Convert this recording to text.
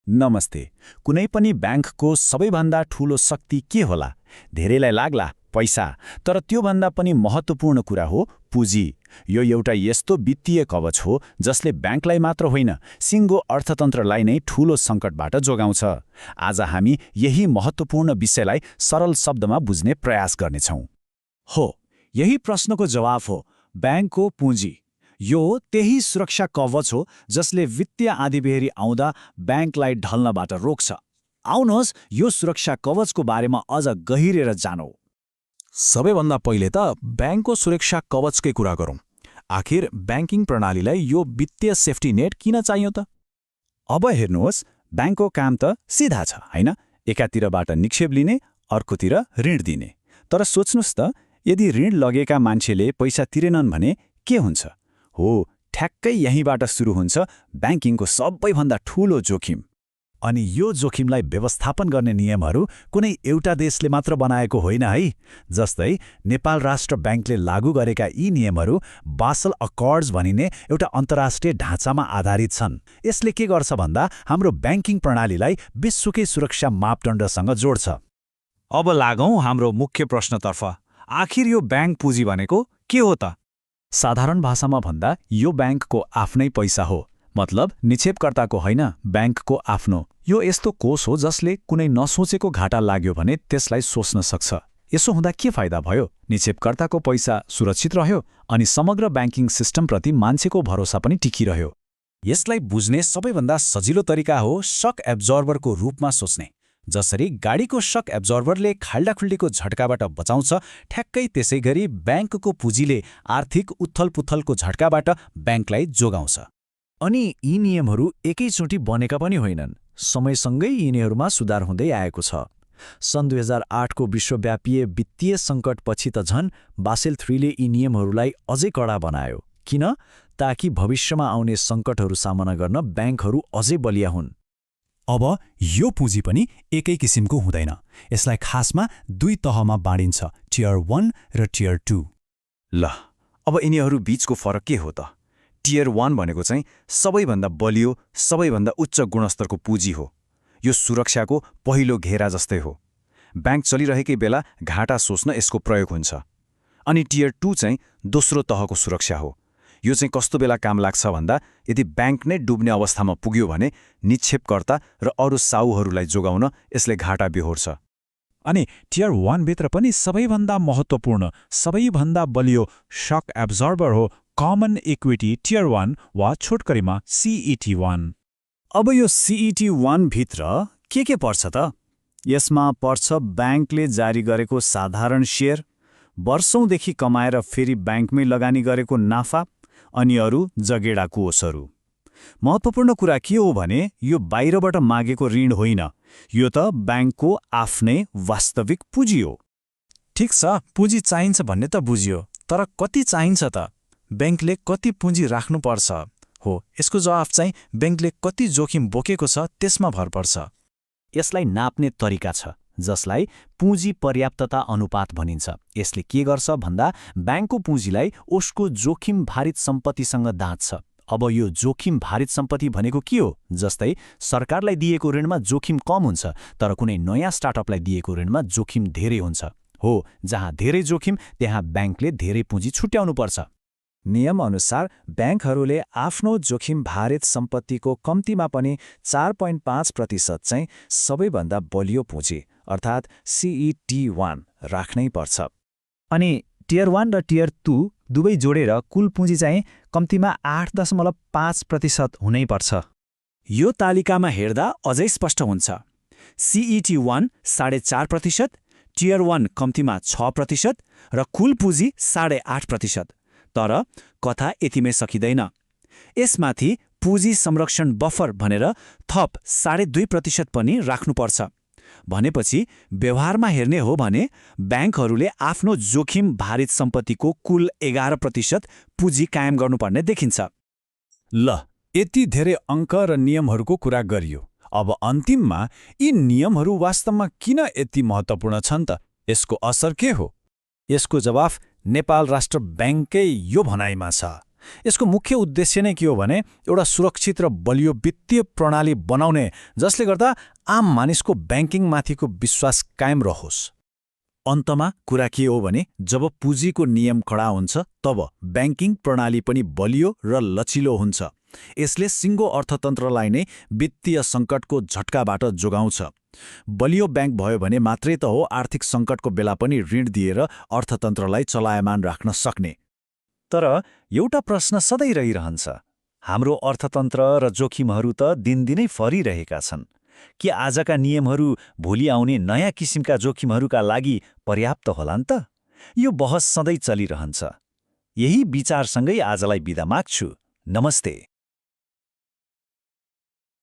नमस्ते। कुनै पनि ब्याङ्कको सबैभन्दा ठूलो शक्ति के होला? धेरैलाई लाग्ला पैसा, तर त्योभन्दा पनि महत्त्वपूर्ण कुरा हो पुँजी। यो एउटा यस्तो वित्तीय कवच हो जसले ब्याङ्कलाई मात्र होइन, सिङ्गो अर्थतन्त्रलाई नै ठूलो सङ्कटबाट जोगाउँछ। आज हामी यही महत्त्वपूर्ण विषयलाई सरल शब्दमा बुझ्ने प्रयास गर्नेछौँ। हो, यही प्रश्नको जवाफ हो ब्याङ्कको पुँजी। यो त्यही सुरक्षा कवच हो जसले वित्तीय आँधीबेहरी आउँदा ब्याङ्कलाई ढल्नबाट रोक्छ। आउनुहोस् यो सुरक्षा कवचको बारेमा अझ गहिरेर जानौँ। सबैभन्दा पहिले त ब्याङ्कको सुरक्षा कवचकै कुरा गरौँ। आखिर ब्याङ्किङ प्रणालीलाई यो वित्तीय सेफ्टी नेट किन चाहियो त? अब हेर्नुहोस्, ब्याङ्कको काम त सिधा छ, होइन? एकातिरबाट निक्षेप लिने, अर्कोतिर ऋण दिने। तर सोच्नुहोस् त, यदि ऋण लगेका मान्छेले पैसा तिरेनन् भने के हुन्छ? हो, ठ्याक्कै यहीँबाट सुरु हुन्छ ब्याङ्किङको सबैभन्दा ठूलो जोखिम। अनि यो जोखिमलाई व्यवस्थापन गर्ने नियमहरू कुनै एउटा देशले मात्र बनाएको होइन है। जस्तै नेपाल राष्ट्र ब्याङ्कले लागू गरेका यी नियमहरू बासल अकर्ड्स भनिने एउटा अन्तर्राष्ट्रिय ढाँचामा आधारित छन्। यसले के गर्छ भन्दा हाम्रो ब्याङ्किङ प्रणालीलाई विश्वकै सुरक्षा मापदण्डसँग जोड्छ। अब लागौँ हाम्रो मुख्य प्रश्नतर्फ। आखिर यो ब्याङ्क पुँजी भनेको के हो त? साधारण भाषामा भन्दा यो ब्याङ्कको आफ्नै पैसा हो। मतलब निक्षेपकर्ताको होइन, ब्याङ्कको आफ्नो। यो यस्तो कोष हो जसले कुनै नसोचेको घाटा लाग्यो भने त्यसलाई सोच्न सक्छ। यसो हुँदा के फाइदा भयो? निक्षेपकर्ताको पैसा सुरक्षित रह्यो अनि समग्र ब्याङ्किङ सिस्टमप्रति मान्छेको भरोसा पनि टिकिरह्यो। यसलाई बुझ्ने सबैभन्दा सजिलो तरिका हो सक एब्जर्भरको रूपमा सोच्ने। जसरी गाडीको सक एब्जर्भरले खाल्डाखुल्डीको झट्काबाट बचाउँछ, ठ्याक्कै त्यसै गरी ब्याङ्कको पुँजीले आर्थिक उथलपुथलको झट्काबाट ब्याङ्कलाई जोगाउँछ। अनि यी नियमहरू एकैचोटि बनेका पनि होइनन्। समयसँगै यिनीहरूमा सुधार हुँदै आएको छ। सन् 2008 को विश्वव्यापी वित्तीय सङ्कटपछि त झन् बासेल III यी नियमहरूलाई अझै कडा बनायो। किन? ताकि भविष्यमा आउने सङ्कटहरू सामना गर्न ब्याङ्कहरू अझै बलिया हुन्। अब यो पुँजी पनि एकै किसिमको हुँदैन। यसलाई खासमा दुई तहमा बाँडिन्छ, टियर 1 र टियर 2। ल, अब यिनीहरू बीचको फरक के हो त? टियर 1 भनेको चाहिँ सबैभन्दा बलियो, सबैभन्दा उच्च गुणस्तरको पुँजी हो। यो सुरक्षाको पहिलो घेरा जस्तै हो। ब्याङ्क चलिरहेकै बेला घाटा सोच्न यसको प्रयोग हुन्छ। अनि टियर 2 चाहिँ दोस्रो तहको सुरक्षा हो। यो चाहिँ कस्तो बेला काम लाग्छ भन्दा यदि ब्याङ्क नै डुब्ने अवस्थामा पुग्यो भने निक्षेपकर्ता र अरू साहुहरूलाई जोगाउन यसले घाटा बेहोर्छ। अनि टियर 1 भित्र पनि सबैभन्दा महत्त्वपूर्ण, सबैभन्दा बलियो सक एब्जर्भर हो कमन इक्विटी टियर 1 वा छोटकरीमा CET1। अब यो CET1 भित्र के पर्छ त? यसमा पर्छ ब्याङ्कले जारी गरेको साधारण शेयर, वर्षौंदेखि कमाएर फेरि ब्याङ्कमै लगानी गरेको नाफा, अनि अरू जगेडा कोषहरू। महत्त्वपूर्ण कुरा के हो भने यो बाहिरबाट मागेको ऋण होइन, यो त ब्याङ्कको आफ्नै वास्तविक पुँजी हो। ठिक छ, पुँजी चाहिन्छ भन्ने त बुझियो, तर कति चाहिन्छ त? ब्याङ्कले कति पुँजी राख्नुपर्छ? हो, यसको जवाफ चाहिँ ब्याङ्कले कति जोखिम बोकेको छ त्यसमा भर पर्छ। यसलाई नाप्ने तरिका छ जसलाई पुँजी पर्याप्तता अनुपात भनिन्छ। यसले के गर्छ भन्दा ब्याङ्कको पुँजीलाई उसको जोखिम भारित सम्पत्तिसँग दाँच्छ। अब यो जोखिम भारित सम्पत्ति भनेको के हो? जस्तै सरकारलाई दिएको ऋणमा जोखिम कम हुन्छ, तर कुनै नयाँ स्टार्टअपलाई दिएको ऋणमा जोखिम धेरै हुन्छ। हो, जहाँ धेरै जोखिम त्यहाँ ब्याङ्कले धेरै पुँजी छुट्याउनुपर्छ। नियमअनुसार ब्याङ्कहरूले आफ्नो जोखिम भारित सम्पत्तिको कम्तीमा पनि 4.5% चाहिँ सबैभन्दा बलियो पुँजी अर्थात् CET1 राख्नै पर्छ। अनि टियर 1 र टियर 2 दुवै जोडेर कुल पुँजी चाहिँ कम्तीमा 8.5% हुनै पर्छ। यो तालिकामा हेर्दा अझै स्पष्ट हुन्छ। CET1 4.5%, टियर 1 कम्तीमा 6% र कुल पुँजी 8.5%। तर कथा यतिमै सकिँदैन। यसमाथि पुँजी संरक्षण बफर भनेर थप 2.5% पनि राख्नुपर्छ। भनेपछि व्यवहारमा हेर्ने हो भने ब्याङ्कहरूले आफ्नो जोखिम भारित सम्पत्तिको कुल 11% पुँजी कायम गर्नुपर्ने देखिन्छ। ल, यति धेरै अङ्क र नियमहरूको कुरा गरियो। अब अन्तिममा यी नियमहरू वास्तवमा किन यति महत्त्वपूर्ण छन् त? यसको असर के हो? यसको जवाफ नेपाल राष्ट्र ब्याङ्ककै यो भनाइमा छ। यसको मुख्य उद्देश्य नै के हो भने एउटा सुरक्षित र बलियो वित्तीय प्रणाली बनाउने जसले गर्दा आम मानिसको ब्याङ्किङमाथिको विश्वास कायम रहोस्। अन्तमा कुरा के हो भने जब पुँजीको नियम कडा हुन्छ तब ब्याङ्किङ प्रणाली पनि बलियो र लचिलो हुन्छ। यसले सिङ्गो अर्थतन्त्रलाई नै वित्तीय सङ्कटको झट्काबाट जोगाउँछ। बलियो ब्याङ्क भयो भने मात्रै त हो आर्थिक सङ्कटको बेला पनि ऋण दिएर अर्थतन्त्रलाई चलायमान राख्न सक्ने। तर एउटा प्रश्न सधैँ रहिरहन्छ, हाम्रो अर्थतन्त्र र जोखिमहरू त दिनदिनै फरिरहेका छन्। के आजका नियमहरू भोलि आउने नयाँ किसिमका जोखिमहरूका लागि पर्याप्त होलान् त? यो बहस सधैँ चलिरहन्छ। यही विचारसँगै आजलाई बिदा माग्छु। नमस्ते।